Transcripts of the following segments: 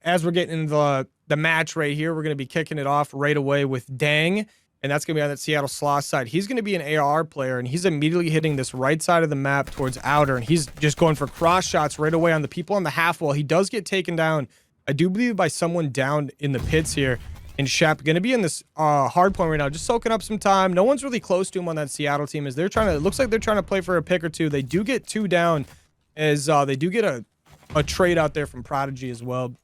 as we're getting into the match right here, we're going to be kicking it off right away with Dang, and that's going to be on that Seattle Sloths side. He's going to be an AR player, and he's immediately hitting this right side of the map towards outer, and he's just going for cross shots right away on the people on the half wall. He does get taken down, I do believe, by someone down in the pits here. And Shep going to be in this hard point right now, just soaking up some time. No one's really close to him on that Seattle team as they're trying to, it looks like they're trying to play for a pick or two. They do get 2 down as they do get a trade out there from Prodigy as well.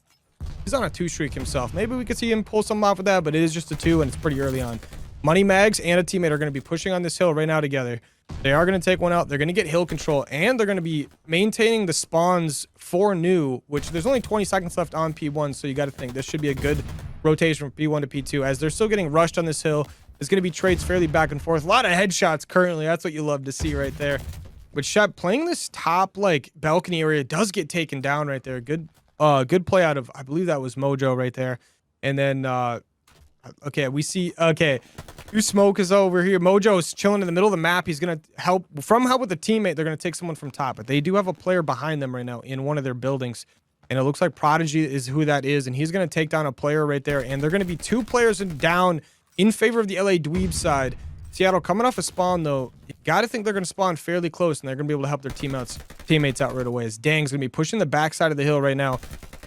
He's on a 2 streak himself. Maybe we could see him pull something off with that, but it is just a 2 and it's pretty early on. Money Mags and a teammate are going to be pushing on this hill right now together. They are going to take one out. They're going to get hill control, and they're going to be maintaining the spawns for new, which there's only 20 seconds left on P1, so you got to think this should be a good rotation from P1 to P2 as they're still getting rushed on this hill. There's going to be trades fairly back and forth. A lot of headshots currently. That's what you love to see right there. But Shep playing this top like balcony area does get taken down right there. Good play out of, I believe that was Mojo right there. And then okay, we see, okay, Smoke is over here. Mojo's chilling in the middle of the map. He's gonna help with a teammate. They're gonna take someone from top, but they do have a player behind them right now in one of their buildings, and it looks like Prodigy is who that is, and he's gonna take down a player right there. And they're gonna be 2 players down in favor of the LA Dweebs side. Seattle coming off a spawn though. You gotta think they're gonna spawn fairly close, and they're gonna be able to help their teammates out right away. As Dang's gonna be pushing the backside of the hill right now.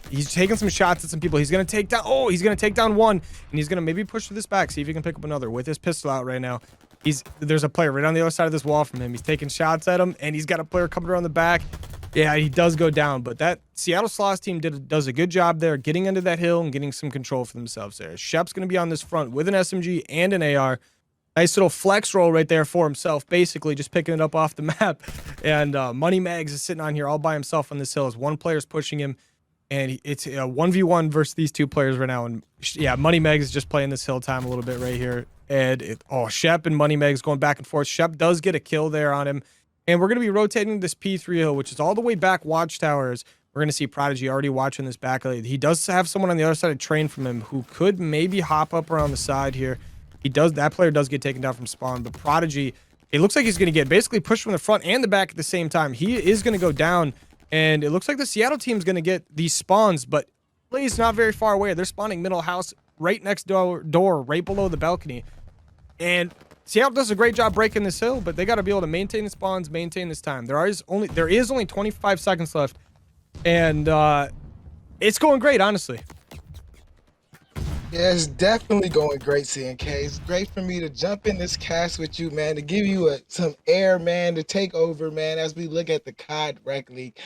He's taking some shots at some people. He's going to take down... Oh, he's going to take down one. And he's going to maybe push to this back. See if he can pick up another with his pistol out right now. There's a player right on the other side of this wall from him. He's taking shots at him. And he's got a player coming around the back. Yeah, he does go down. But that Seattle Sloths team does a good job there. Getting into that hill and getting some control for themselves there. Shep's going to be on this front with an SMG and an AR. Nice little flex roll right there for himself. Basically just picking it up off the map. And Money Mags is sitting on here all by himself on this hill as one player's pushing him. And it's a 1v1 versus these 2 players right now. And yeah, Money Megs is just playing this hill time a little bit right here. And Shep and Money Megs going back and forth. Shep does get a kill there on him. And we're going to be rotating this P3 hill, which is all the way back watchtowers. We're going to see Prodigy already watching this back. He does have someone on the other side of train from him who could maybe hop up around the side here. That player does get taken down from spawn, but Prodigy, it looks like he's going to get basically pushed from the front and the back at the same time. He is going to go down. And it looks like the Seattle team's going to get these spawns, but LA's not very far away. They're spawning middle house right next door, right below the balcony. And Seattle does a great job breaking this hill, but they got to be able to maintain the spawns, maintain this time. There is only 25 seconds left, and it's going great, honestly. Yeah, it's definitely going great, CNK. It's great for me to jump in this cast with you, man, to give you some air, man, to take over, man, as we look at the COD Rec League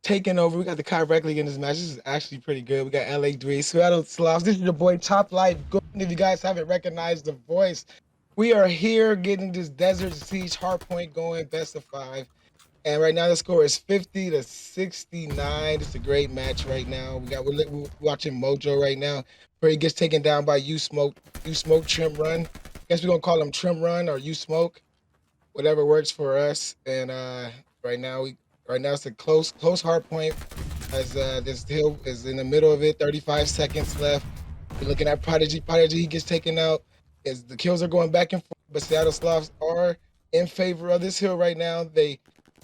taking over. We got the COD Rec League in this match. This is actually pretty good. We got LA Dweebs, Seattle Sloths. This is your boy, Top Life. If you guys haven't recognized the voice, we are here getting this Desert Siege hardpoint going, best of 5. And right now the score is 50-69. It's a great match right now. We're watching Mojo right now, where he gets taken down by You Smoke Trim Run. Guess we're gonna call him Trim Run or You Smoke, whatever works for us. And right now it's a close hard point as this hill is in the middle of it. 35 seconds left. We're looking at Prodigy. He gets taken out as the kills are going back and forth. But Seattle Sloths are in favor of this hill right now.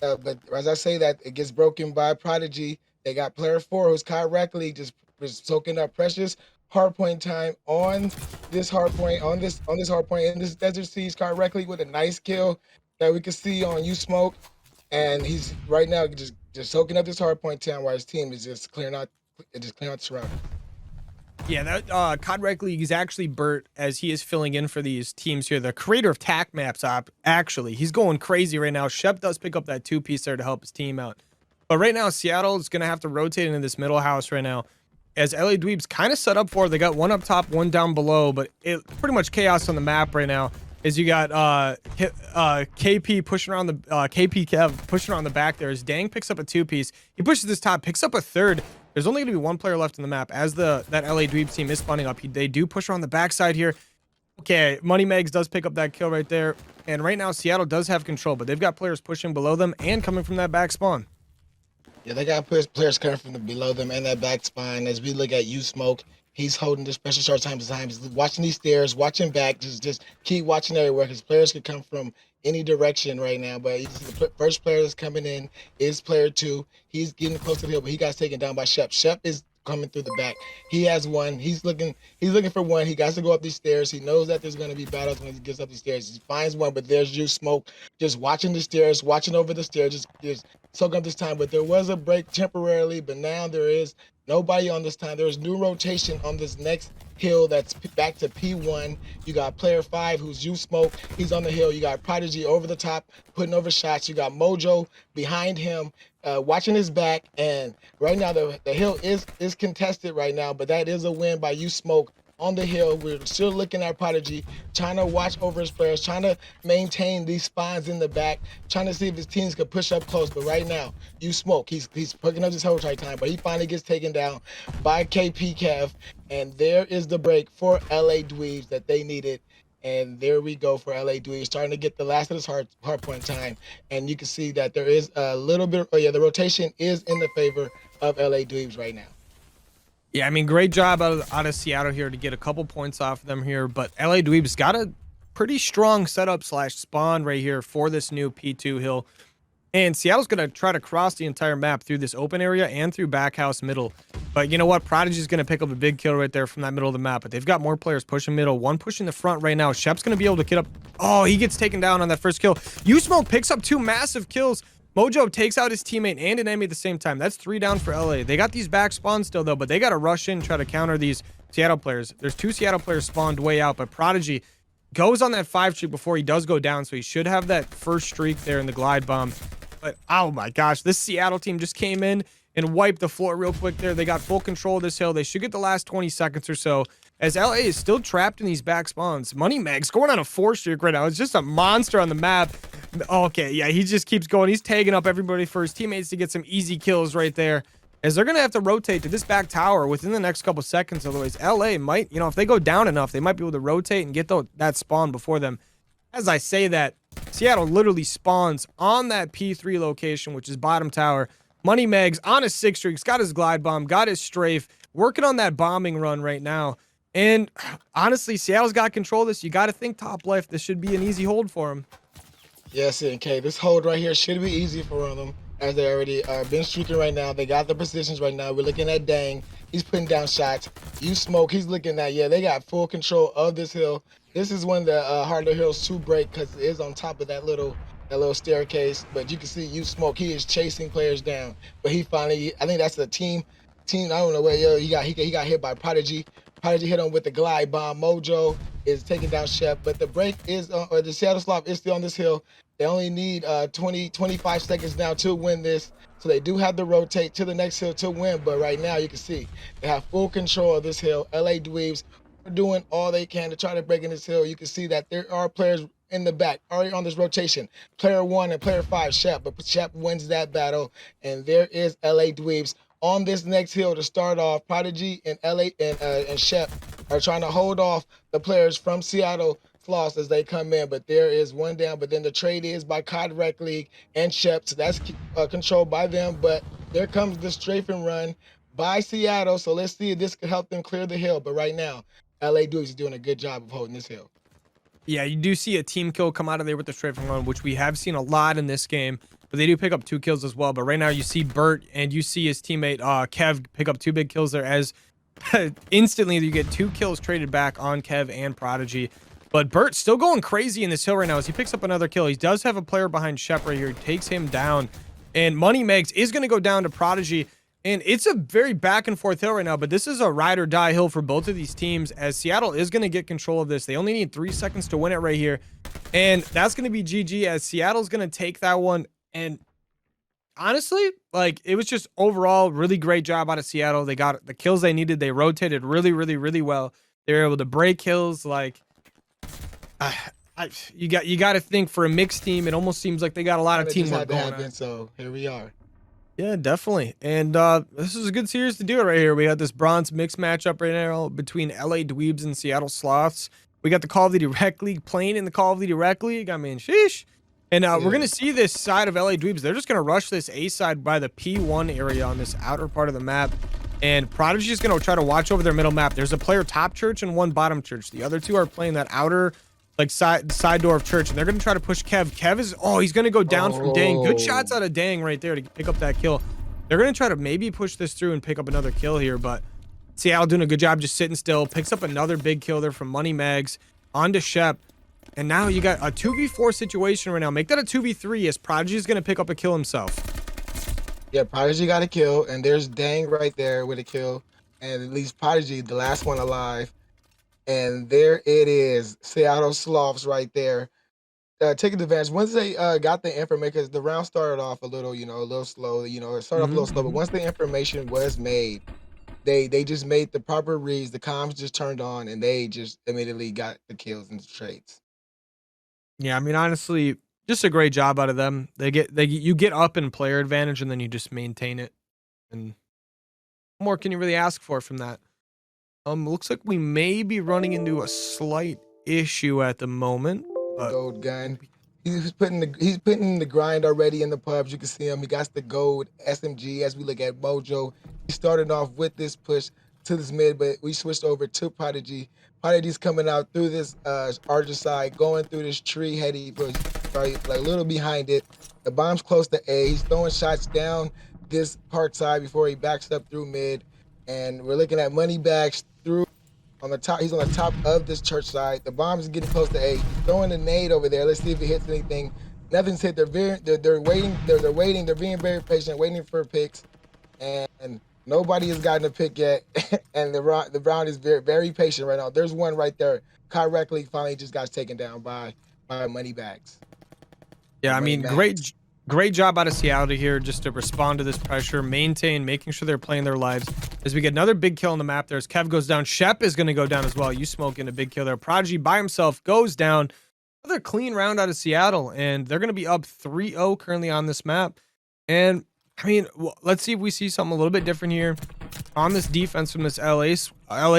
But as I say that, it gets broken by Prodigy. They got player 4 who's COD Rec League just soaking up precious hardpoint time on this hardpoint, in this Desert Siege COD Rec League with a nice kill that we can see on You Smoke. And he's right now just soaking up this hardpoint time while his team is just clearing out the surrounding. Yeah, that COD Rec League is actually Bert, as he is filling in for these teams here. The creator of TAC Maps, actually. He's going crazy right now. Shep does pick up that 2-piece there to help his team out. But right now, Seattle is going to have to rotate into this middle house right now, as LA Dweebs kind of set up for it. They got one up top, one down below, but it pretty much chaos on the map right now. As you got KP pushing around the KP Kev pushing around the back there. As Dang picks up a 2-piece, he pushes this top, picks up a 3rd. There's only going to be 1 player left on the map as that LA Dweebs team is spawning up. They do push around the backside here. Okay, Money Megs does pick up that kill right there. And right now, Seattle does have control, but they've got players pushing below them and coming from that back spawn. Yeah, they got players coming from below them and that back spine. As we look at You Smoke, he's holding the special short time to time. He's watching these stairs, watching back, just keep watching everywhere because players could come from any direction right now. But the first player that's coming in is player 2. He's getting close to the hill, but he got taken down by Shep. Shep is coming through the back. He has one. He's looking for one. He got to go up these stairs. He knows that there's going to be battles when he gets up these stairs. He finds one, but there's you smoke just watching the stairs, watching over the stairs, just soak up this time. But there was a break temporarily, but now there is nobody on this time. There's new rotation on this next hill that's back to P1. You got player 5 who's you smoke. He's on the hill. You got Prodigy over the top putting over shots. You got Mojo behind him watching his back. And right now the hill is contested right now, but that is a win by you smoke on the hill. We're still looking at Prodigy, trying to watch over his players, trying to maintain these spawns in the back, trying to see if his teams could push up close. But right now, you smoke. He's picking up his hold right time, but he finally gets taken down by KP Kev. And there is the break for LA Dweebs that they needed. And there we go for LA Dweebs, starting to get the last of this hard point time. And you can see that there is a little bit, the rotation is in the favor of LA Dweebs right now. Yeah, I mean, great job out of Seattle here to get a couple points off them here, but LA Dweebs got a pretty strong setup / spawn right here for this new P2 hill. And Seattle's going to try to cross the entire map through this open area and through back house middle. But you know what? Prodigy's going to pick up a big kill right there from that middle of the map. But they've got more players pushing middle. One pushing the front right now. Shep's going to be able to get up. Oh, he gets taken down on that first kill. U-Smoke picks up 2 massive kills. Mojo takes out his teammate and an enemy at the same time. That's 3 down for LA. They got these back spawns still, though, but they got to rush in and try to counter these Seattle players. There's 2 Seattle players spawned way out, but Prodigy goes on that 5 streak before he does go down, so he should have that first streak there in the glide bomb. But, oh my gosh, this Seattle team just came in and wiped the floor real quick there. They got full control of this hill. They should get the last 20 seconds or so, as LA is still trapped in these back spawns. Money Meg's going on a 4 streak right now. It's just a monster on the map. Okay, yeah, he just keeps going. He's tagging up everybody for his teammates to get some easy kills right there, as they're going to have to rotate to this back tower within the next couple seconds. Otherwise, LA might, if they go down enough, they might be able to rotate and get that spawn before them. As I say that, Seattle literally spawns on that P3 location, which is bottom tower. Money Meg's on his 6 streaks, got his glide bomb, got his strafe, working on that bombing run right now. And honestly, Seattle's got control of this. You got to think top left. This should be an easy hold for him. Yes, okay. This hold right here should be easy for them, as they already been streaking right now. They got the positions right now. We're looking at Dang. He's putting down shots. You smoke. He's looking at, they got full control of this hill. This is one of the harder hills to break because it is on top of that little staircase. But you can see you smoke. He is chasing players down. But he finally, I think that's the team. I don't know where he got hit by Prodigy. Prodigy hit him with the glide bomb. Mojo is taking down Shep, but the break is or the Seattle Sloth is still on this hill. They only need 25 seconds now to win this. So they do have to rotate to the next hill to win. But right now you can see they have full control of this hill. LA Dweebs are doing all they can to try to break in this hill. You can see that there are players in the back already on this rotation. Player 1 and player 5, Shep, but Shep wins that battle. And there is LA Dweebs on this next hill to start off. Prodigy and and Shep are trying to hold off the players from Seattle Sloths as they come in, but there is one down. But then the trade is by COD Rec League and Shep, so that's controlled by them. But there comes the strafing run by Seattle, so let's see if this could help them clear the hill. But right now, LA Dweebs is doing a good job of holding this hill. Yeah, you do see a team kill come out of there with the strafing run, which we have seen a lot in this game. But they do pick up 2 kills as well. But right now you see Bert and you see his teammate Kev pick up 2 big kills there, as instantly you get 2 kills traded back on Kev and Prodigy. But Bert's still going crazy in this hill right now as he picks up another kill. He does have a player behind Shep right here. He takes him down. And Money Megs is going to go down to Prodigy. And it's a very back and forth hill right now, but this is a ride or die hill for both of these teams, as Seattle is going to get control of this. They only need 3 seconds to win it right here. And that's going to be GG, as Seattle's going to take that one. And honestly, it was just overall really great job out of Seattle. They got the kills they needed. They rotated really, really, really well. They were able to break kills. You got to think, for a mixed team, it almost seems like they got a lot of teamwork going on. So here we are. Yeah, definitely. And this is a good series to do it right here. We got this bronze mix matchup right now between LA Dweebs and Seattle Sloths. We got the Call of Duty Rec League playing in the Call of Duty Rec League. I mean, sheesh. And we're going to see this side of LA Dweebs. They're just going to rush this A side by the P1 area on this outer part of the map. And Prodigy is going to try to watch over their middle map. There's a player top church and one bottom church. The other 2 are playing that outer side door of church, and they're going to try to push Kev. Kev is, he's going to go down from Dang. Good shots out of Dang right there to pick up that kill. They're going to try to maybe push this through and pick up another kill here, but Seattle doing a good job just sitting still. Picks up another big kill there from Money Mags onto Shep. And now you got a 2v4 situation right now. Make that a 2v3 as Prodigy is going to pick up a kill himself. Yeah, Prodigy got a kill, and there's Dang right there with a kill. And at least Prodigy, the last one alive. And there it is. Seattle Sloths right there. Taking advantage. Once they got the information, because the round started off a little, a little slow. It started off a little slow, but once the information was made, they just made the proper reads. The comms just turned on, and they just immediately got the kills and the trades. Yeah, I mean, honestly, just a great job out of them. You get up in player advantage, and then you just maintain it. And what more can you really ask for from that? Looks like we may be running into a slight issue at the moment. The gold gun. He's putting the grind already in the pubs. You can see him. He got the gold SMG. As we look at Mojo, he started off with this push to this mid, but we switched over to Prodigy. Prodigy's coming out through this Archer side, going through this tree heady bush, right, like a little behind it. The bomb's close to A. He's throwing shots down this park side before he backs up through mid, and we're looking at money bags through. On the top, he's on the top of this church side. The bomb is getting close to A. He's throwing a nade over there. Let's see if it hits anything. Nothing's hit. They're waiting. They're waiting. They're being very patient, waiting for picks, and nobody has gotten a pick yet. And the round is very, very patient right now. There's one right there. Correctly, finally just got taken down by money bags. Yeah, I mean, great job out of Seattle here just to respond to this pressure, maintain, making sure they're playing their lives. As we get another big kill on the map there, as Kev goes down, Shep is going to go down as well. You smoking a big kill there. Prodigy by himself goes down. Another clean round out of Seattle, and they're going to be up 3-0 currently on this map. And, I mean, let's see if we see something a little bit different here on this defense from this LA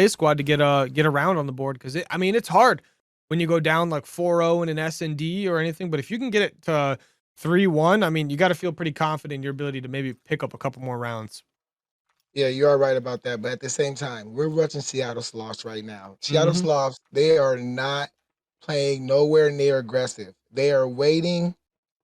squad to get a round on the board, because, I mean, it's hard when you go down like 4-0 in an S&D or anything, but if you can get it to 3-1, I mean, you got to feel pretty confident in your ability to maybe pick up a couple more rounds. Yeah, you are right about that. But at the same time, we're watching Seattle Sloths right now. Seattle Sloths, they are not playing nowhere near aggressive. They are waiting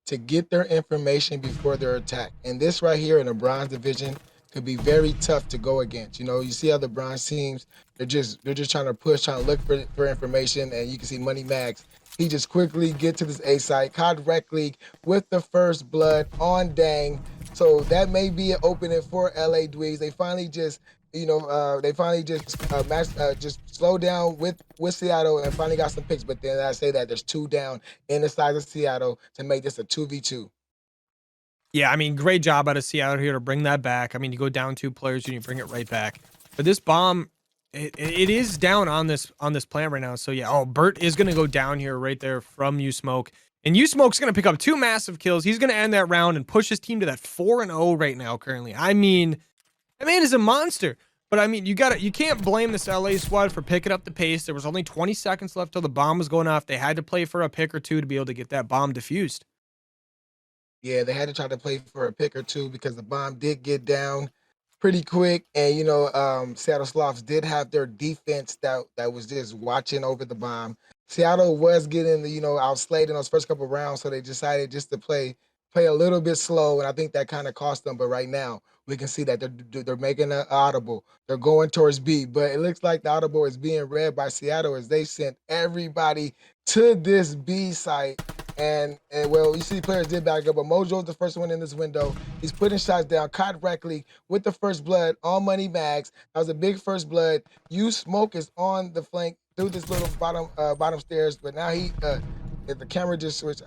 to get their information before their attack. And this right here in the bronze division could be very tough to go against. You see how the bronze teams, they're just trying to push, trying to look for information. And you can see Money Max. He just quickly get to this A site, caught Rec League with the first blood on Dang. So that may be an opening for LA Dweebs. They finally just just slow down with Seattle and finally got some picks. But then I say that there's two down in the size of Seattle to make this a 2v2. Yeah, I mean, great job out of Seattle here to bring that back. I mean, you go down 2 players and you bring it right back. But this bomb, it is down on this plant right now. So yeah, Bert is gonna go down here right there from You Smoke. And You Smoke's going to pick up 2 massive kills. He's going to end that round and push his team to that 4-0 right now currently. I mean, that man is a monster. But I mean, you can't blame this LA squad for picking up the pace. There was only 20 seconds left till the bomb was going off. They had to play for a pick or two to be able to get that bomb defused. Yeah, they had to try to play for a pick or two because the bomb did get down pretty quick. And Seattle Sloths did have their defense that was just watching over the bomb. Seattle was getting outslayed in those first couple of rounds, so they decided just to play a little bit slow, and I think that kind of cost them. But right now, we can see that they're making an audible. They're going towards B, but it looks like the audible is being read by Seattle as they sent everybody to this B site. And well, you see players did back up, but Mojo's the first one in this window. He's putting shots down, caught correctly with the first blood on Money Mags. That was a big first blood. You Smoke is on the flank through this little bottom stairs, but now the camera just switched.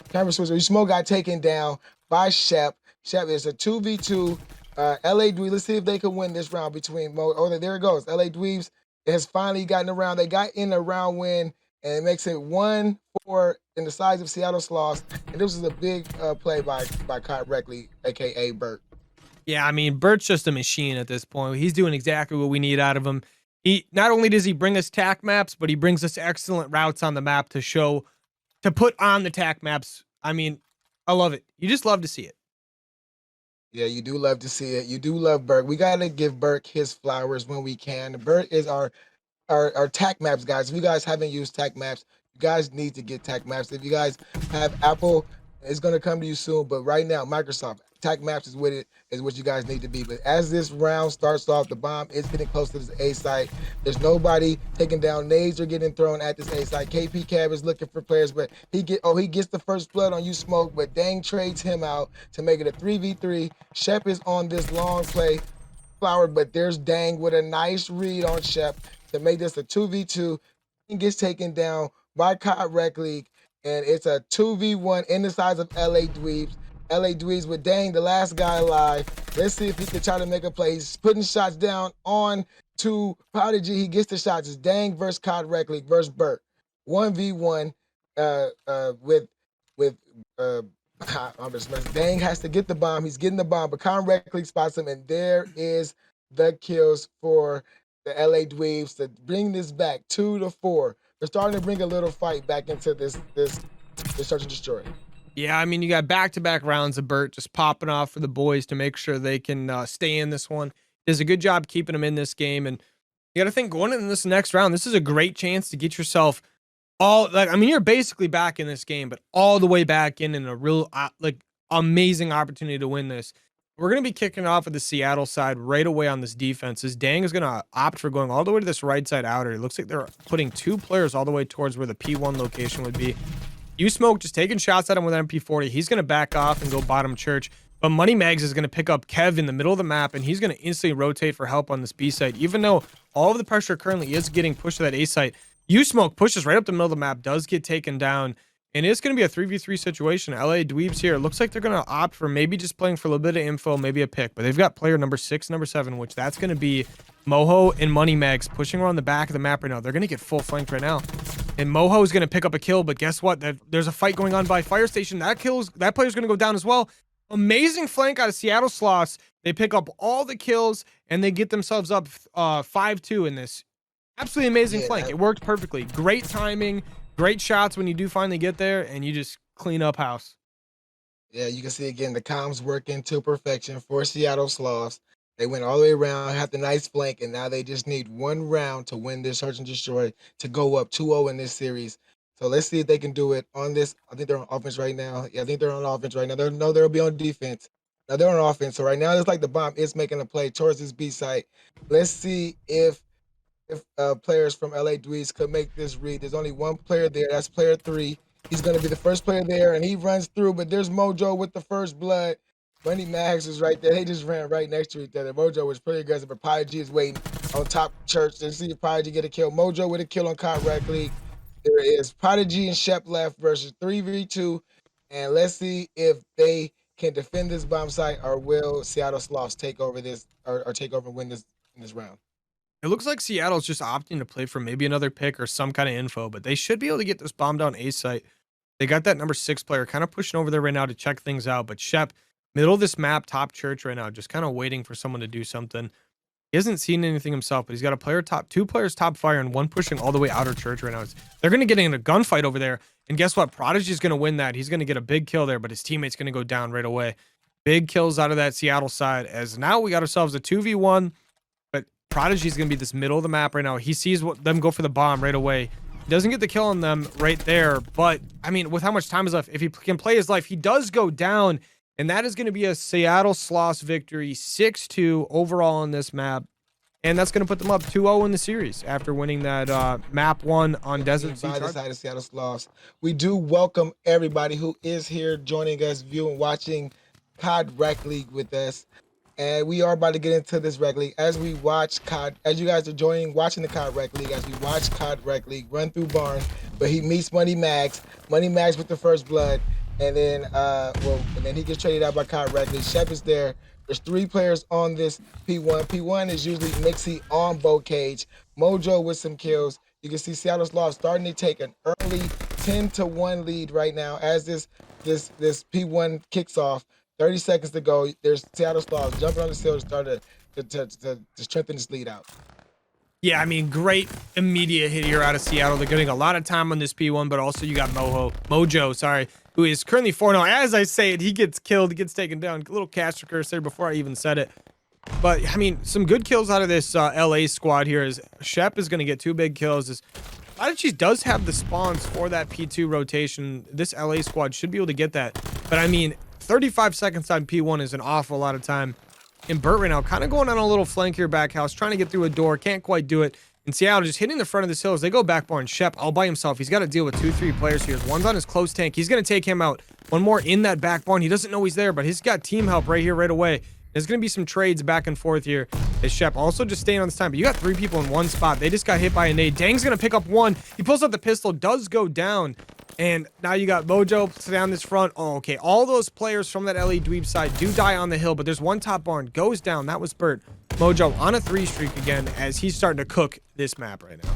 Camera switch. You Smoke got taken down by Shep. Shep is a 2v2. LA Dweebs. Let's see if they can win this round between Mo. Oh, there it goes. LA Dweebs has finally gotten around. They got in a round win, and it makes it 1-4 in the size of Seattle Sloths. And this was a big play by Kyle Reckley, aka Bert. Yeah, I mean, Bert's just a machine at this point. He's doing exactly what we need out of him. He not only does he bring us tack maps, but he brings us excellent routes on the map to put on the tack maps. I mean, I love it. You just love to see it. Yeah, you do love to see it. You do love Bert. We gotta give Bert his flowers when we can. Bert is our tack maps, guys. If you guys haven't used tack maps, you guys need to get tack maps. If you guys have Apple, it's gonna come to you soon. But right now, Microsoft, attack maps is with it is what you guys need to be. But as this round starts off, the bomb is getting close to this A site. There's nobody taking down. Nades are getting thrown at this A site. KP Cab is looking for players, but he gets the first blood on you, Smoke, but Dang trades him out to make it a 3v3. Shep is on this long play. Flower, but there's Dang with a nice read on Shep to make this a 2v2. He gets taken down by COD Rec League, and it's a 2v1 in the size of LA Dweebs. LA Dweebs with Dang, the last guy alive. Let's see if he can try to make a play. He's putting shots down on to Prodigy. He gets the shots. It's Dang versus COD Rec League versus Burt. 1v1 with Dang has to get the bomb. He's getting the bomb, but COD Rec League spots him, and there is the kills for the LA Dweebs to bring this back 2-4. They're starting to bring a little fight back into this search and destroy. Yeah, I mean, you got back-to-back rounds of Burt just popping off for the boys to make sure they can stay in this one. Does a good job keeping them in this game, and you got to think going into this next round, this is a great chance to get yourself you're basically back in this game, but all the way back in a real amazing opportunity to win this. We're going to be kicking off with the Seattle side right away on this defense. This Dang is going to opt for going all the way to this right side outer. It looks like they're putting 2 players all the way towards where the P1 location would be. You Smoke just taking shots at him with an MP40. He's going to back off and go bottom church. But Money Mags is going to pick up Kev in the middle of the map, and he's going to instantly rotate for help on this B site. Even though all of the pressure currently is getting pushed to that A site, You Smoke pushes right up the middle of the map, does get taken down, and it's going to be a 3v3 situation. LA Dweebs here. It looks like they're going to opt for maybe just playing for a little bit of info, maybe a pick. But they've got player number 6, number 7, which that's going to be Moho and Money Mags pushing around the back of the map right now. They're going to get full flanked right now. And Moho is going to pick up a kill, but guess what? There's a fight going on by Fire Station. That player's going to go down as well. Amazing flank out of Seattle Sloths. They pick up all the kills, and they get themselves up 5-2 in this. Absolutely amazing flank. It worked perfectly. Great timing, great shots when you do finally get there, and you just clean up house. Yeah, you can see again the comms working to perfection for Seattle Sloths. They went all the way around, had the nice flank, and now they just need one round to win this search and destroy to go up 2-0 in this series. So let's see if they can do it on this. I think they're on offense right now. Yeah, I think they're on offense right now. They'll be on defense. Now they're on offense. So right now it's like the bomb is making a play towards this B site. Let's see if players from LA Dweebs could make this read. There's only one player there. That's player 3. He's going to be the first player there, and he runs through, but there's Mojo with the first blood. Money Mags is right there. They just ran right next to each other. Mojo was pretty aggressive, but Prodigy is waiting on top church to see if Prodigy get a kill. Mojo with a kill on COD Rec League. There is Prodigy and Shep left versus 3v2, and let's see if they can defend this bomb site, or will Seattle Sloths take over this or take over and win this in this round. It looks like Seattle's just opting to play for maybe another pick or some kind of info, but they should be able to get this bomb down A site. They got that number 6 player kind of pushing over there right now to check things out, but Shep, middle of this map, top church right now, just kind of waiting for someone to do something. He hasn't seen anything himself, but he's got a 2 players top fire and 1 pushing all the way outer church right now. They're going to get in a gunfight over there, and guess what? Prodigy's going to win that. He's going to get a big kill there, but his teammate's going to go down right away. Big kills out of that Seattle side, as now we got ourselves a 2v1. Prodigy's going to be this middle of the map right now. He sees them go for the bomb right away. He doesn't get the kill on them right there, but I mean, with how much time is left, if he can play his life, he does go down, and that is going to be a Seattle Sloths victory, 6-2 overall on this map, and that's going to put them up 2-0 in the series after winning that map 1 on Desert Sea. By the side of Seattle Sloths, we do welcome everybody who is here joining us, viewing, watching COD Rec League with us. And we are about to get into this Rec League as we watch COD, as you guys are watching the COD Rec League, as we watch COD Rec League run through Barnes, but he meets Money Mags with the first blood, and then and then he gets traded out by COD Rec League. Shep is there. There's 3 players on this P1. P1 is usually Mixie on Bow Cage. Mojo with some kills. You can see Seattle Sloths starting to take an early 10-1 lead right now as this P1 kicks off. 30 seconds to go. There's Seattle Sloths jumping on the hill to start to strengthen this lead out. Yeah, I mean, great immediate hit here out of Seattle. They're getting a lot of time on this P1, but also you got Mojo, who is currently 4-0. As I say it, he gets killed. He gets taken down. A little caster curse there before I even said it. But, I mean, some good kills out of this LA squad here. Is Shep is going to get 2 big kills. Prodigy does have the spawns for that P2 rotation. This LA squad should be able to get that. But, I mean, 35 seconds on P1 is an awful lot of time. And Burt right now kind of going on a little flank here back house, trying to get through a door, can't quite do it. And Seattle just hitting the front of this hill as they go back barn. Shep all by himself. He's got to deal with 2-3 players here. One's on his close tank. He's going to take him out. One more in that back barn. He doesn't know he's there, but he's got team help right here, right away. There's going to be some trades back and forth here. As Shep also just staying on this time. But you got 3 people in one spot. They just got hit by a nade. Dang's going to pick up one. He pulls out the pistol, does go down. And now you got Mojo down this front. Oh, okay. All those players from that LA Dweeb side do die on the hill, but there's one top barn. Goes down. That was Burt. Mojo on a 3 streak again as he's starting to cook this map right now.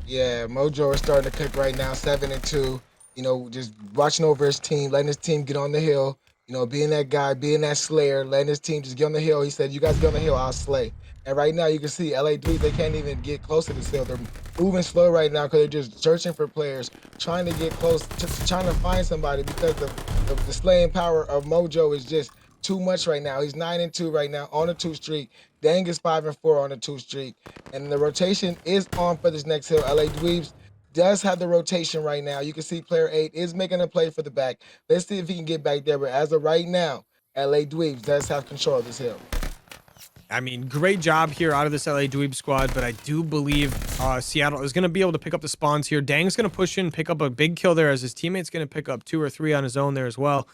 Yeah, Mojo is starting to cook right now, 7-2. You know, just watching over his team, letting his team get on the hill. You know, being that guy, being that slayer, letting his team just get on the hill. He said, you guys get on the hill, I'll slay. And right now you can see LA Dweeb, they can't even get close to this hill. They're moving slow right now because they're just searching for players, trying to get close, trying to find somebody because the slaying power of Mojo is just too much right now. He's 9-2 right now on a 2 streak. Dang is 5-4 on a 2 streak. And the rotation is on for this next hill. LA Dweebs does have the rotation right now. You can see player 8 is making a play for the back. Let's see if he can get back there. But as of right now, LA Dweebs does have control of this hill. I mean, great job here out of this LA Dweeb squad, but I do believe Seattle is going to be able to pick up the spawns here. Dang's going to push in, pick up a big kill there as his teammate's going to pick up 2 or 3 on his own there as well.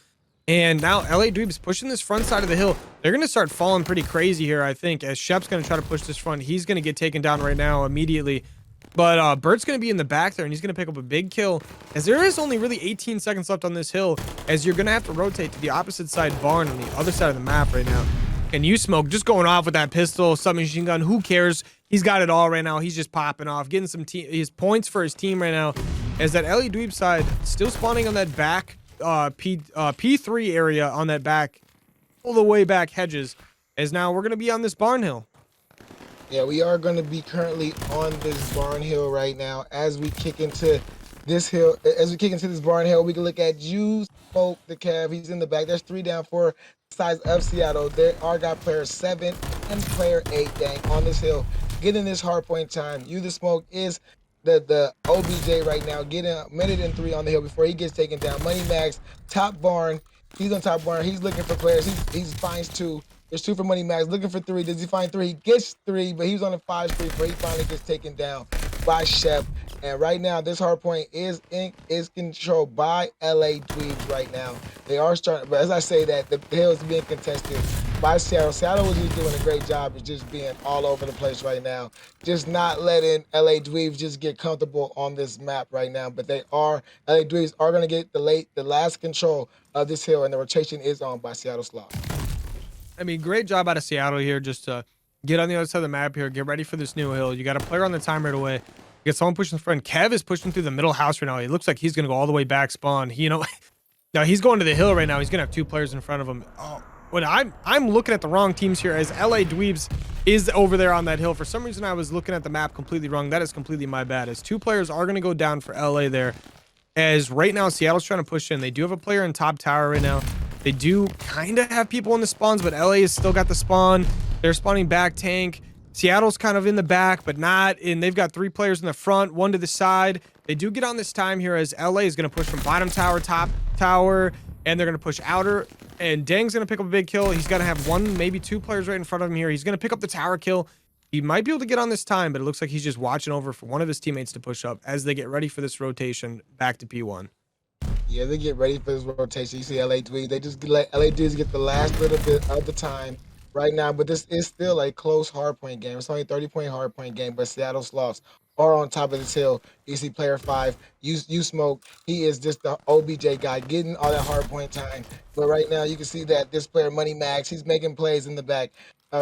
And now LA Dweeb's pushing this front side of the hill. They're going to start falling pretty crazy here, I think, as Shep's going to try to push this front. He's going to get taken down right now immediately. But Burt's going to be in the back there, and he's going to pick up a big kill, as there is only really 18 seconds left on this hill, as you're going to have to rotate to the opposite side barn on the other side of the map right now. And you smoke just going off with that pistol, submachine gun. Who cares? He's got it all right now. He's just popping off, getting some his points for his team right now. As that LA Dweeb side still spawning on that back P3 area on that back, all the way back hedges. As now we're gonna be on this barn hill. Yeah, we are going to be currently on this barn hill right now. As we kick into this hill, barn hill, we can look at you smoke the Cav. He's in the back. There's 3 down for sides of Seattle. There are got player 7 and player 8 dang on this hill, getting this hard point time. You the smoke is the OBJ right now, getting a minute and 3 on the hill before he gets taken down. Money Max, top barn. He's on top barn. He's looking for players. He finds 2. There's 2 for Money Max, looking for 3. Does he find 3? He gets 3, but he was on a 5 streak before he finally gets taken down by Shep. And right now, this hard point is controlled by LA Dweebs right now. They are starting, but as I say that, the hill is being contested by Seattle. Seattle was just doing a great job of just being all over the place right now. Just not letting LA Dweebs just get comfortable on this map right now. But LA Dweebs are going to get the last control of this hill, and the rotation is on by Seattle Sloths. I mean, great job out of Seattle here just to get on the other side of the map here, get ready for this new hill. You got a player on the time right away. You get someone pushing the front. Kev is pushing through the middle house right now. He looks like he's going to go all the way back spawn. Now he's going to the hill right now. He's going to have 2 players in front of him. Oh, when I'm looking at the wrong teams here as LA Dweebs is over there on that hill. For some reason, I was looking at the map completely wrong. That is completely my bad, as 2 players are going to go down for LA there. As right now, Seattle's trying to push in. They do have a player in top tower right now. They do kind of have people in the spawns, but LA has still got the spawn. They're spawning back tank. Seattle's kind of in the back, but not. And they've got 3 players in the front, 1 to the side. They do get on this time here as LA is going to push from bottom tower, top tower, and they're going to push outer. And Dang's going to pick up a big kill. He's going to have 1, maybe 2 players right in front of him here. He's going to pick up the tower kill. He might be able to get on this time, but it looks like he's just watching over for one of his teammates to push up as they get ready for this rotation back to P1. Yeah, they get ready for this rotation. You see LA Dweebs, they just let LA Dweebs get the last little bit of the time right now, but this is still a close hardpoint game. It's only a 30-point hardpoint game, but Seattle Sloths are on top of this hill. You see player 5, you smoke. He is just the OBJ guy, getting all that hardpoint time. But right now, you can see that this player, Money Max, he's making plays in the back.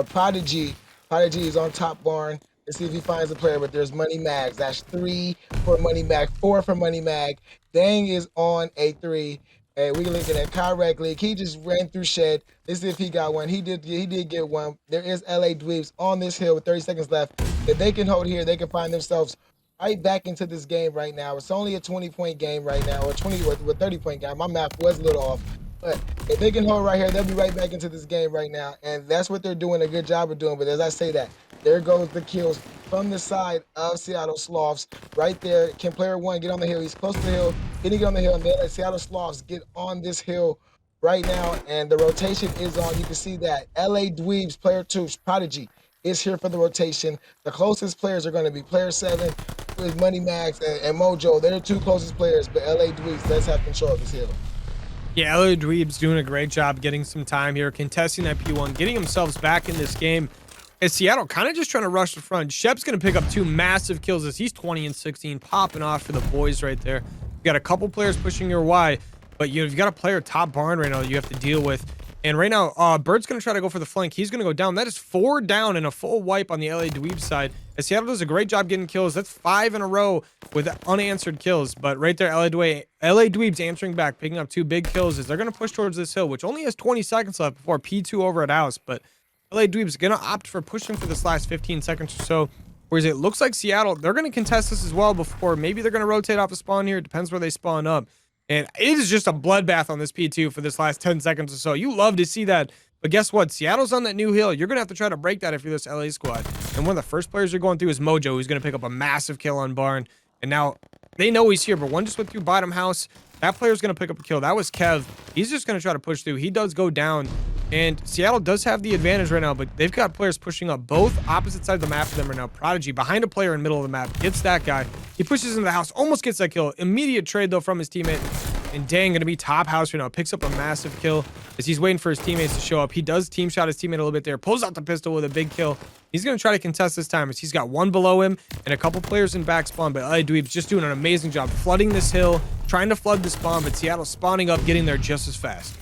Prodigy is on top barn. Let's see if he finds a player, but there's Money Mag. That's 3 for Money Mag, 4 for Money Mag. Dang is on a 3. And we looking at Kyrek League. He just ran through shed. Let's see if he got one. He did get one. There is LA Dweebs on this hill with 30 seconds left. If they can hold here, they can find themselves right back into this game right now. It's only a 20-point game right now, or 30-point game. My math was a little off. But if they can hold right here, they'll be right back into this game right now. And that's what they're doing a good job of doing. But as I say that, there goes the kills from the side of Seattle Sloths. Right there, can player 1 get on the hill? He's close to the hill. Can he get on the hill? And then Seattle Sloths get on this hill right now, and the rotation is on. You can see that LA Dweebs, player 2, Prodigy, is here for the rotation. The closest players are going to be player 7 with Money Max and Mojo. They're the 2 closest players, but LA Dweebs does have control of this hill. Yeah, LA Dweeb's doing a great job getting some time here, contesting that P1, getting themselves back in this game. As Seattle kind of just trying to rush the front. Shep's going to pick up 2 massive kills as he's 20 and 16, popping off for the boys right there. You got a couple players pushing your Y, but you've got a player top barn right now you have to deal with. And right now, Bird's going to try to go for the flank. He's going to go down. That is 4 down and a full wipe on the LA Dweeb side. As Seattle does a great job getting kills. That's 5 in a row with unanswered kills. But right there, LA Dweeb's answering back, picking up 2 big kills as they're going to push towards this hill, which only has 20 seconds left before P2 over at house. But LA Dweeb's going to opt for pushing for this last 15 seconds or so. Whereas it looks like Seattle, they're going to contest this as well before. Maybe they're going to rotate off the spawn here. It depends where they spawn up. And it is just a bloodbath on this P2 for this last 10 seconds or so. You love to see that. But guess what? Seattle's on that new hill. You're going to have to try to break that if you're this LA squad. And one of the first players you're going through is Mojo, who's going to pick up a massive kill on Barn. And now they know he's here, but one just went through bottom house. That player's going to pick up a kill. That was Kev. He's just going to try to push through. He does go down. And Seattle does have the advantage right now, but they've got players pushing up both opposite sides of the map for them right now. Prodigy behind a player in the middle of the map. Gets that guy. He pushes into the house. Almost gets that kill. Immediate trade, though, from his teammate. And Dang going to be top house right now. Picks up a massive kill as he's waiting for his teammates to show up. He does team shot his teammate a little bit there. Pulls out the pistol with a big kill. He's going to try to contest this time as he's got 1 below him and a couple players in back spawn. But LA Dweeb's just doing an amazing job flooding this hill, trying to flood the spawn, but Seattle's spawning up, getting there just as fast.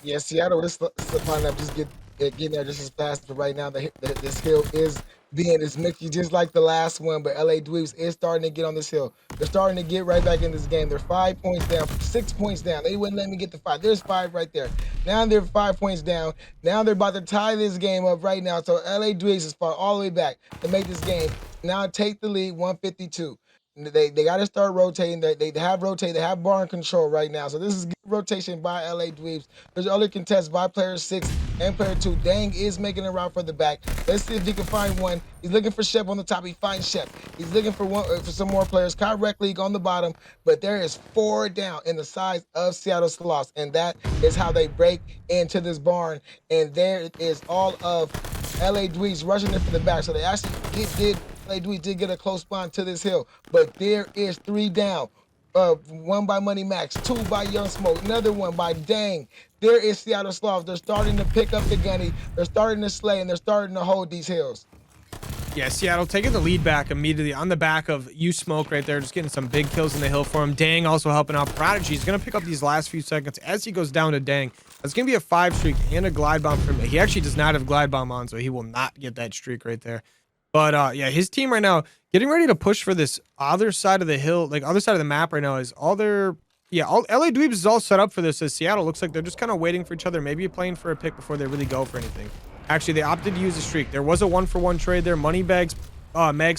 Yeah, Seattle is supplying up, just getting there just as fast. But right now, this hill is being as mixy, just like the last one. But LA Dweebs is starting to get on this hill. They're starting to get right back in this game. They're 5 points down, 6 points down. They wouldn't let me get to 5. There's 5 right there. Now they're 5 points down. Now they're about to tie this game up right now. So LA Dweebs is fought all the way back to make this game now take the lead, 152. They got to start rotating. They have rotate. They have barn control right now. So this is good rotation by LA Dweebs. There's other contests by player 6 and player 2. Dang is making a route for the back. Let's see if he can find one. He's looking for Shep on the top. He finds Shep. He's looking for for some more players. Kai Rec League on the bottom, but there is 4 down in the size of Seattle Sloths, and that is how they break into this barn. And there is all of LA Dweebs rushing in for the back. So they actually LA Dweebs did get a close spawn to this hill, but there is 3 down. 1 by Money Max, 2 by Young Smoke, another one by Dang. There is Seattle Sloths. They're starting to pick up the gunny. They're starting to slay, and they're starting to hold these hills. Yeah, Seattle taking the lead back immediately on the back of You Smoke right there, just getting some big kills in the hill for him. Dang also helping out. Prodigy is going to pick up these last few seconds as he goes down to Dang. That's going to be a 5 streak and a glide bomb for him. He actually does not have glide bomb on, so he will not get that streak right there. But yeah, his team right now getting ready to push for this other side of the hill, like other side of the map right now is all their, yeah, all LA Dweebs is all set up for this as Seattle looks like they're just kind of waiting for each other, maybe playing for a pick before they really go for anything. Actually, they opted to use a streak. There was a 1-for-1 trade there. Mags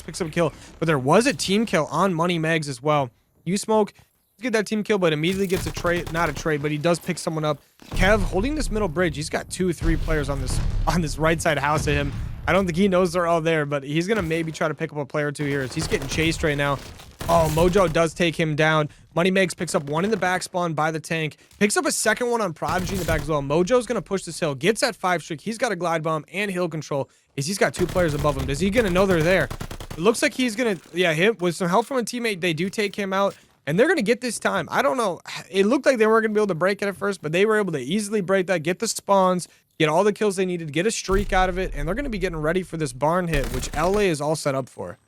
picks up a kill, but there was a team kill on Money Mags as well. You Smoke get that team kill, but immediately gets a trade, not a trade, but he does pick someone up. Kev holding this middle bridge. He's got 2-3 players on this right side house of him. I don't think he knows they're all there, but he's going to maybe try to pick up a player or 2 here as he's getting chased right now. Oh, Mojo does take him down. Money Megs picks up 1 in the back spawn by the tank. Picks up a second one on Prodigy in the back as well. Mojo's going to push this hill. Gets that 5 streak. He's got a glide bomb and hill control. He's got 2 players above him. Is he going to know they're there? It looks like he's going to, yeah, hit with some help from a teammate. They do take him out. And they're going to get this time. I don't know. It looked like they weren't going to be able to break it at first, but they were able to easily break that, get the spawns, get all the kills they needed, get a streak out of it, and they're going to be getting ready for this barn hit, which LA is all set up for.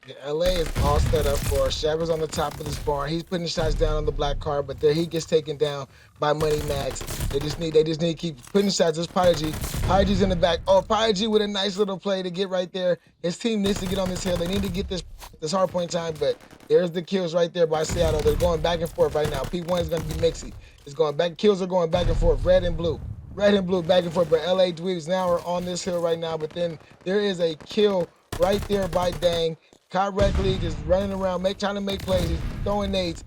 Yeah, LA is all set up for. Shepard's on the top of this barn. He's putting shots down on the black card, but there he gets taken down by Money Max. They just need to keep putting shots. There's Prodigy. Prodigy's in the back. Oh, Prodigy with a nice little play to get right there. His team needs to get on this hill. They need to get this hard point time, but there's the kills right there by Seattle. They're going back and forth right now. P1 is going to be mixy. It's going back. Kills are going back and forth. Red and blue. Red and blue back and forth. But LA Dweebs now are on this hill right now. But then there is a kill right there by Dang. Kai Rec League is running around, trying to make plays. He's throwing nades,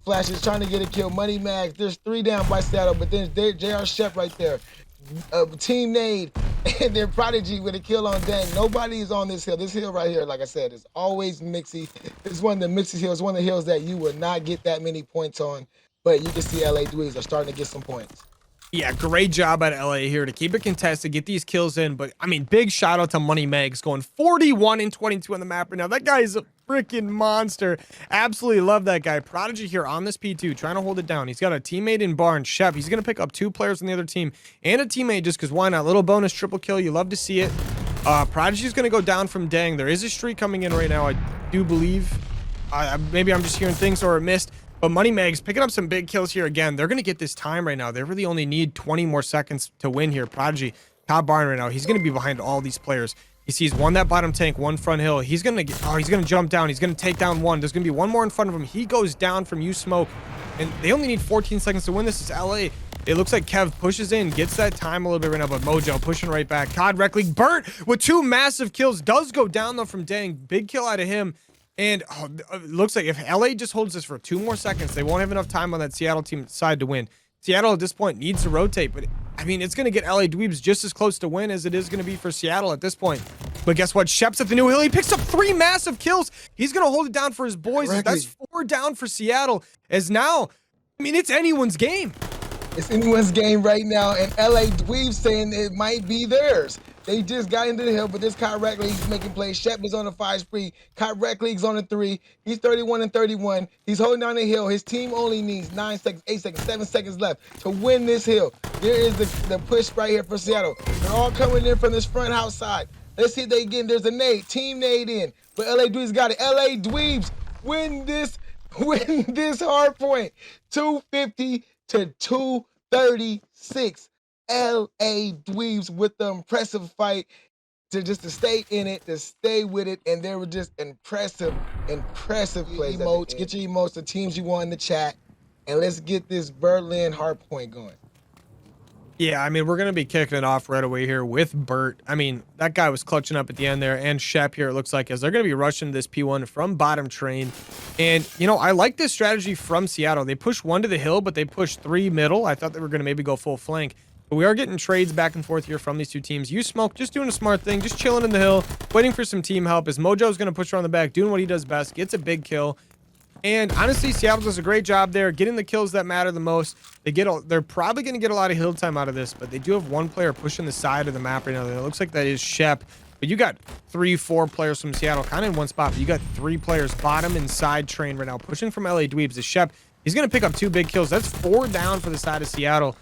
flashes, trying to get a kill. Money Max, there's 3 down by Seattle, but then JR Shep right there. Team nade, and then Prodigy with a kill on Dang. Nobody is on this hill. This hill right here, like I said, is always mixy. It's one of the mixy hills, one of the hills that you will not get that many points on. but you can see LA Dweebs are starting to get some points. Yeah, great job at LA here to keep it contested, get these kills in. But I mean, big shout out to Money Megs going 41 and 22 on the map right now. That guy is a freaking monster. Absolutely love that guy. Prodigy here on this P2 trying to hold it down. He's got a teammate in Barn, Shep. He's going to pick up 2 players on the other team and a teammate just because why not? Little bonus triple kill. You love to see it. Prodigy's going to go down from Dang. There is a streak coming in right now, I do believe. Maybe I'm just hearing things or missed. But Money Megs picking up some big kills here again. They're going to get this time right now. They really only need 20 more seconds to win here. Prodigy, top barn right now. He's going to be behind all these players. He sees one that bottom tank, one front hill. He's going to he's going to jump down. He's going to take down one. There's going to be one more in front of him. He goes down from you smoke. And they only need 14 seconds to win. This is LA. It looks like Kev pushes in, gets that time a little bit right now, but Mojo pushing right back. COD Rec League Burt with 2 massive kills. Does go down though from Dang. Big kill out of him. And it looks like if LA just holds this for 2 more seconds, they won't have enough time on that Seattle team side to win. Seattle at this point needs to rotate, but I mean, it's going to get LA Dweebs just as close to win as it is going to be for Seattle at this point. But guess what? Shep's at the new hill. He picks up 3 massive kills. He's going to hold it down for his boys. Correctly. That's 4 down for Seattle. As now, I mean, it's anyone's game. It's anyone's game right now, and LA Dweebs saying it might be theirs. They just got into the hill, but this COD Rec League's making plays. Shep is on a 5 spree. COD Rec League's on a 3. He's 31 and 31. He's holding down the hill. His team only needs 9 seconds, 8 seconds, 7 seconds left to win this hill. There is the push right here for Seattle. They're all coming in from this front house side. Let's see if they get in. There's a nade, team nade in, but LA Dweebs got it. LA Dweebs win this hard point. 250 to 236. LA Dweebs with the impressive fight to stay in it, to stay with it, and there were just impressive plays. Emotes, get your emotes, the teams you want in the chat, and let's get this Berlin hard point going. Yeah, I mean, we're going to be kicking it off right away here with Burt. I mean, that guy was clutching up at the end there, and Shep here, it looks like, as they're going to be rushing this P1 from bottom train. And, you know, I like this strategy from Seattle. They push 1 to the hill, but they push 3 middle. I thought they were going to maybe go full flank. But we are getting trades back and forth here from these 2 teams. You Smoke, just doing a smart thing, just chilling in the hill, waiting for some team help as Mojo's going to push around the back, doing what he does best, gets a big kill. And honestly, Seattle does a great job there, getting the kills that matter the most. They're probably going to get a lot of hill time out of this, but they do have 1 player pushing the side of the map right now. It looks like that is Shep. But you got 3, 4 players from Seattle kind of in one spot, but you got 3 players bottom and side train right now, pushing from LA Dweebs. The Shep, he's going to pick up 2 big kills. That's 4 down for the side of Seattle.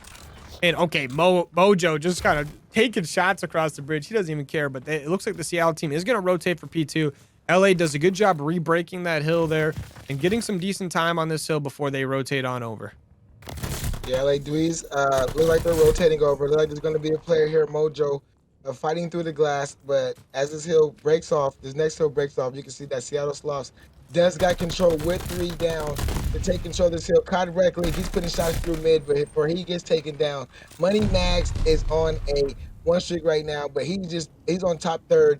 And okay, Mojo just kind of taking shots across the bridge. He doesn't even care, but it looks like the Seattle team is going to rotate for P2. LA does a good job re-breaking that hill there and getting some decent time on this hill before they rotate on over. Yeah, LA Dweebs look like they're rotating over. Look like there's going to be a player here, Mojo, fighting through the glass. But as this hill breaks off, this next hill breaks off, you can see that Seattle Sloths does got control with 3 down to take control of this hill. COD Rec League, he's putting shots through mid, but before he gets taken down, Money Mags is on a 1 streak right now, but he's on top 3rd,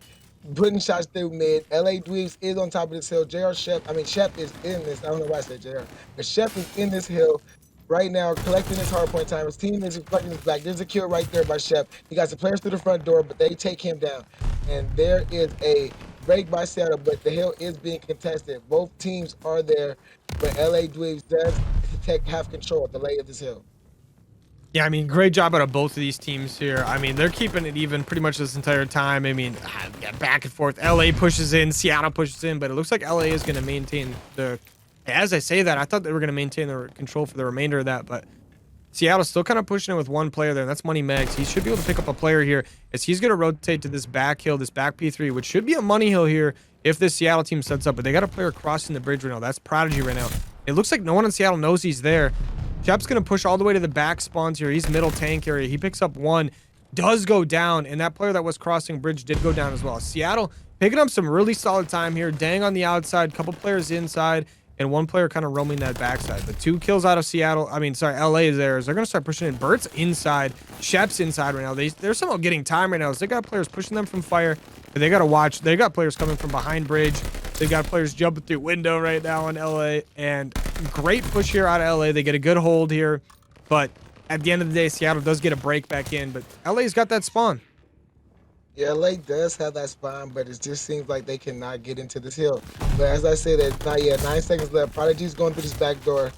putting shots through mid. LA Dweebs is on top of this hill. Shep is in this. I don't know why I said JR, but Shep is in this hill right now, collecting his hard point time. His team is reflecting his back. There's a kill right there by Shep. He got some players through the front door, but they take him down. And there is a break by Seattle, but the hill is being contested. Both teams are there, but LA Dweebs does have control of the lay of this hill. Yeah, I mean, great job out of both of these teams here. I mean, they're keeping it even pretty much this entire time. I mean, back and forth. LA pushes in, Seattle pushes in, but it looks like LA is going to maintain the... As I say that, I thought they were going to maintain their control for the remainder of that, but Seattle's still kind of pushing it with 1 player there, and that's Money Megs. He should be able to pick up a player here as he's going to rotate to this back hill, this back P3, which should be a money hill here if this Seattle team sets up, but they got a player crossing the bridge right now. That's Prodigy right now. It looks like no one in Seattle knows he's there. Shep's going to push all the way to the back spawns here. He's middle tank area. He picks up 1, does go down, and that player that was crossing bridge did go down as well. Seattle picking up some really solid time here. Dang on the outside, couple players inside, and 1 player kind of roaming that backside. But 2 kills out of Seattle. I mean, sorry, LA is there. As they're going to start pushing in. Burt's inside. Shep's inside right now. They're somehow getting time right now. As they got players pushing them from fire. But they got to watch. They got players coming from behind bridge. They got players jumping through window right now in LA. And great push here out of LA. They get a good hold here. But at the end of the day, Seattle does get a break back in. But LA's got that spawn. Yeah, LA does have that spawn, but it just seems like they cannot get into this hill. But as I said, it's not yet 9 seconds left. Prodigy's going through this back door.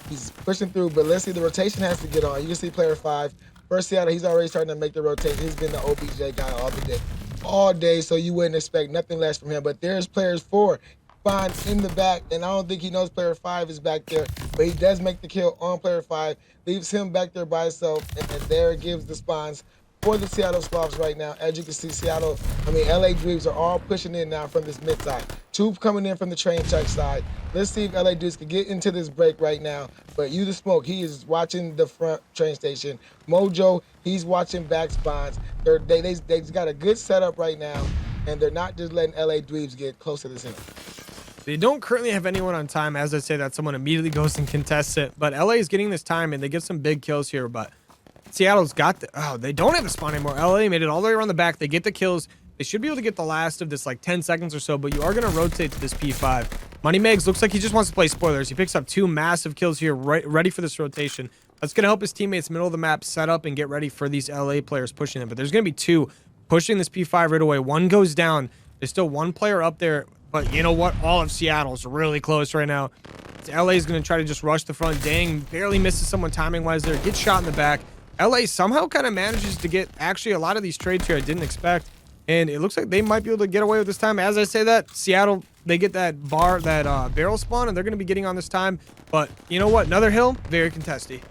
He's pushing through, but let's see, the rotation has to get on. You can see player 5. First Seattle, he's already starting to make the rotation. He's been the OBJ guy all day, so you wouldn't expect nothing less from him. But there's players 4 spawn in the back, and I don't think he knows player 5 is back there, but he does make the kill on player 5, leaves him back there by himself, and there it gives the spawns for the Seattle Sloths right now. As you can see, LA Dweebs are all pushing in now from this mid side. 2 coming in from the train track side. Let's see if LA Dweebs can get into this break right now. But you the smoke, he is watching the front train station. Mojo, he's watching back spawns. They got a good setup right now, and they're not just letting LA Dweebs get close to this hill. They don't currently have anyone on time. As I say that, someone immediately goes and contests it. But LA is getting this time, and they get some big kills here. But Seattle's got they don't have a spawn anymore. LA made it all the way around the back. They get the kills. They should be able to get the last of this like 10 seconds or so, but you are going to rotate to this P5. Money Megs looks like he just wants to play spoilers. He picks up 2 massive kills here, ready for this rotation. That's going to help his teammates middle of the map set up and get ready for these LA players pushing them. But there's going to be 2 pushing this P5 right away. 1 goes down. There's still 1 player up there, but you know what? All of Seattle's really close right now. LA is going to try to just rush the front. Dang, barely misses someone timing-wise there. Gets shot in the back. LA somehow kind of manages to get actually a lot of these trades here I didn't expect. And it looks like they might be able to get away with this time. As I say that, Seattle, they get that barrel spawn, and they're going to be getting on this time. But you know what? Another hill, very contesty.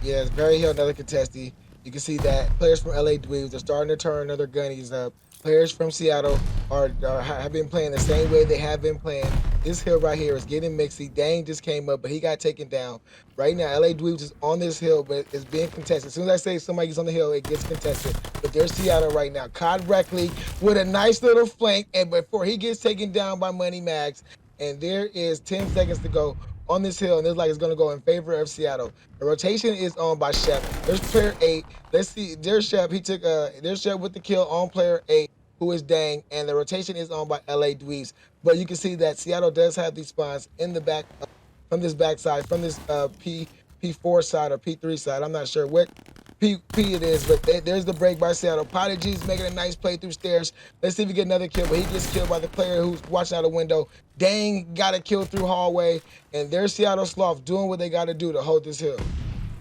Yeah, it's very hill, another contesty. You can see that players from LA Dweebs are starting to turn another gunnies up. Players from Seattle have been playing the same way they have been playing. This hill right here is getting mixy. Dang just came up, but he got taken down. Right now, LA Dweebs is on this hill, but it's being contested. As soon as I say somebody gets on the hill, it gets contested. But there's Seattle right now. Cod Reckley with a nice little flank, and before he gets taken down by Money Mags, and there is 10 seconds to go on this hill, and it's like it's going to go in favor of Seattle. The rotation is on by Shep. There's player 8. Let's see. There's Shep. There's Shep with the kill on player 8, who is Dang, and the rotation is on by LA Dweebs. But you can see that Seattle does have these spawns in the back, from this backside, from this P4 side or P3 side. I'm not sure what P it is, but there's the break by Seattle. Prodigy's making a nice play through stairs. Let's see if we get another kill, but he gets killed by the player who's watching out a window. Dang got a kill through hallway, and there's Seattle Sloth doing what they got to do to hold this hill.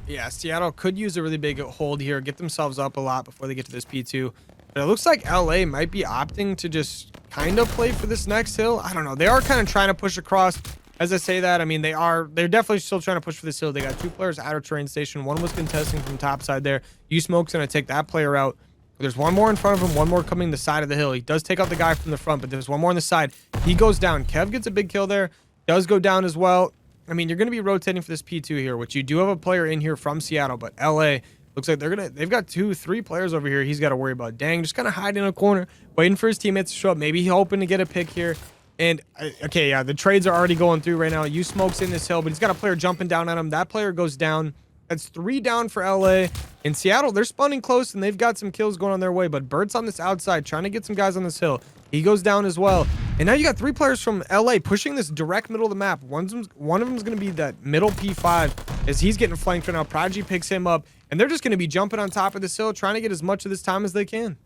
Yeah, Seattle could use a really big hold here, get themselves up a lot before they get to this P2. But it looks like LA might be opting to just kind of play for this next hill. I don't know. They are kind of trying to push across. As I say that, I mean, they're definitely still trying to push for this hill. They got 2 players out of train station. 1 was contesting from top side there. U-Smoke's going to take that player out. There's 1 more in front of him, 1 more coming the side of the hill. He does take out the guy from the front, but there's 1 more on the side. He goes down. Kev gets a big kill there. Does go down as well. I mean, you're going to be rotating for this P2 here, which you do have a player in here from Seattle, but LA looks like they've got 2-3 players over here he's got to worry about. Dang, just kind of hiding in a corner, waiting for his teammates to show up. Maybe he's hoping to get a pick here. And, okay, yeah, the trades are already going through right now. U-Smoke's in this hill, but he's got a player jumping down on him. That player goes down. That's 3 down for LA. In Seattle, they're spawning close, and they've got some kills going on their way. But Bert's on this outside, trying to get some guys on this hill. He goes down as well. And now you got 3 players from LA pushing this direct middle of the map. One of them's going to be that middle P5 as he's getting flanked right now. Prodigy picks him up, and they're just going to be jumping on top of this hill, trying to get as much of this time as they can.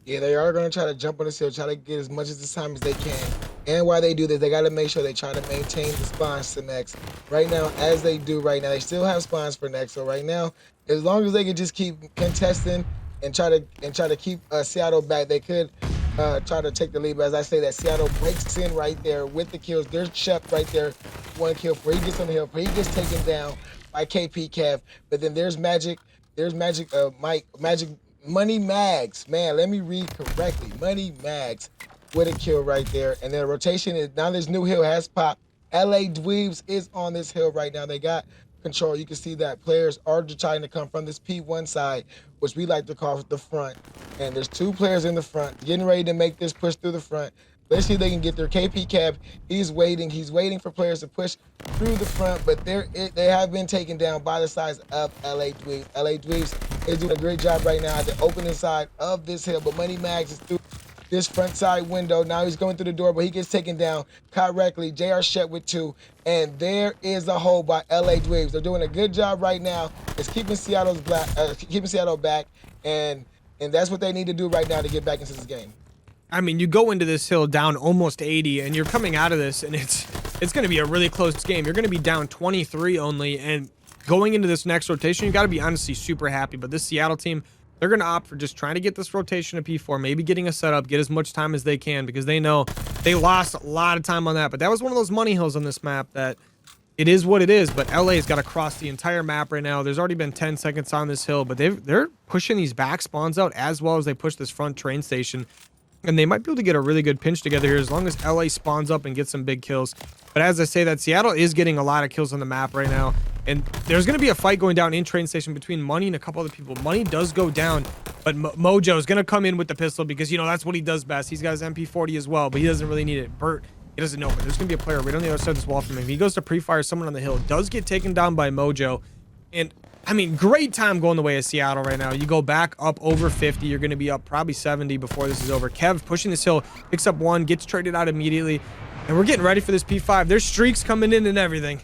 Yeah, they are going to try to jump on this hill, try to get as much of this time as they can. And while they do this, they got to make sure they try to maintain the spawns to next. Right now, as they do right now, they still have spawns for next. So right now, as long as they can just keep contesting and try to keep Seattle back, they could try to take the lead. But as I say, that Seattle breaks in right there with the kills. There's Shep right there, 1 kill before he gets on the hill, before he gets taken down by KP Kev. But then there's Magic, Magic Money Mags. Man, let me read correctly. Money Mags with a kill right there. And then the rotation is now this new hill has popped. LA Dweebs is on this hill right now. They got control. You can see that players are trying to come from this P1 side, which we like to call the front. And there's 2 players in the front getting ready to make this push through the front. Let's see if they can get their KP Cab. He's waiting for players to push through the front, but they have been taken down by the sides of LA Dweebs. LA Dweebs is doing a great job right now at the opening side of this hill, but Money Mags is through this front side window. Now he's going through the door, but he gets taken down correctly. JR Shet with 2, and there is a hole by LA Dweebs. They're doing a good job right now. It's keeping Seattle back, and that's what they need to do right now to get back into this game. I mean, you go into this hill down almost 80, and you're coming out of this, and it's it's going to be a really close game. You're going to be down 23 only, and going into this next rotation, you got to be honestly super happy. But this Seattle team, they're going to opt for just trying to get this rotation to P4, maybe getting a setup, get as much time as they can, because they know they lost a lot of time on that. But that was one of those money hills on this map that it is what it is. But LA's got to cross the entire map right now. There's already been 10 seconds on this hill, but they're pushing these back spawns out as well as they push this front train station. And they might be able to get a really good pinch together here as long as LA spawns up and gets some big kills. But as I say that, Seattle is getting a lot of kills on the map right now. And there's going to be a fight going down in train station between Money and a couple other people. Money does go down, but Mojo is going to come in with the pistol because, you know, that's what he does best. He's got his MP40 as well, but he doesn't really need it. Bert, he doesn't know, but there's going to be a player right on the other side of this wall from him. He goes to pre-fire someone on the hill, does get taken down by Mojo. And I mean, great time going the way of Seattle right now. You go back up over 50. You're going to be up probably 70 before this is over. Kev pushing this hill, picks up one, gets traded out immediately. And we're getting ready for this P5. There's streaks coming in and everything.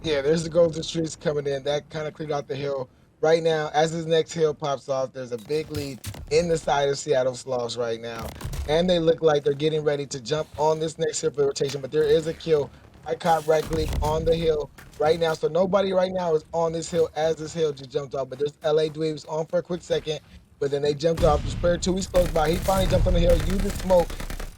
Yeah, there's the golden streaks coming in. That kind of cleared out the hill. Right now, as this next hill pops off, there's a big lead in the side of Seattle Sloths right now. And they look like they're getting ready to jump on this next hill for rotation. But there is a kill. I caught right click on the hill right now. So nobody right now is on this hill as this hill just jumped off. But there's LA Dweebs on for a quick second. But then they jumped off. The player 2 he's close by. He finally jumped on the hill, used the smoke,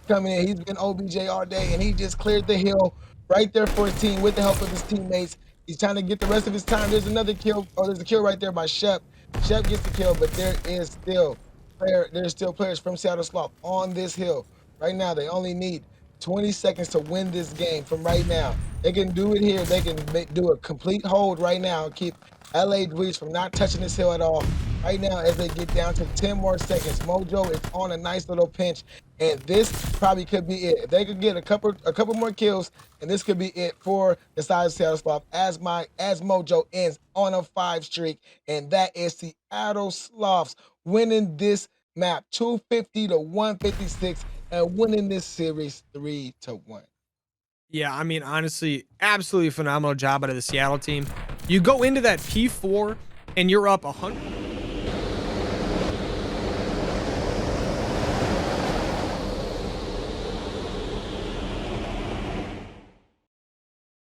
coming in. He's been OBJ all day, and he just cleared the hill right there for his team with the help of his teammates. He's trying to get the rest of his time. There's another kill. Oh, there's a kill right there by Shep. Shep gets the kill, but there's still players from Seattle Sloth on this hill. Right now, they only need 20 seconds to win this game from right now. They can do it here. They can do a complete hold right now and keep LA Dweebs from not touching this hill at all. Right now, as they get down to 10 more seconds, Mojo is on a nice little pinch, and this probably could be it. If they could get a couple more kills, and this could be it for the side of Seattle Sloth as Mojo ends on a 5 streak, and that is Seattle Sloths winning this map 250 to 156 and winning this series 3-1. Yeah, I mean, honestly, absolutely phenomenal job out of the Seattle team. You go into that P4 and you're up 100.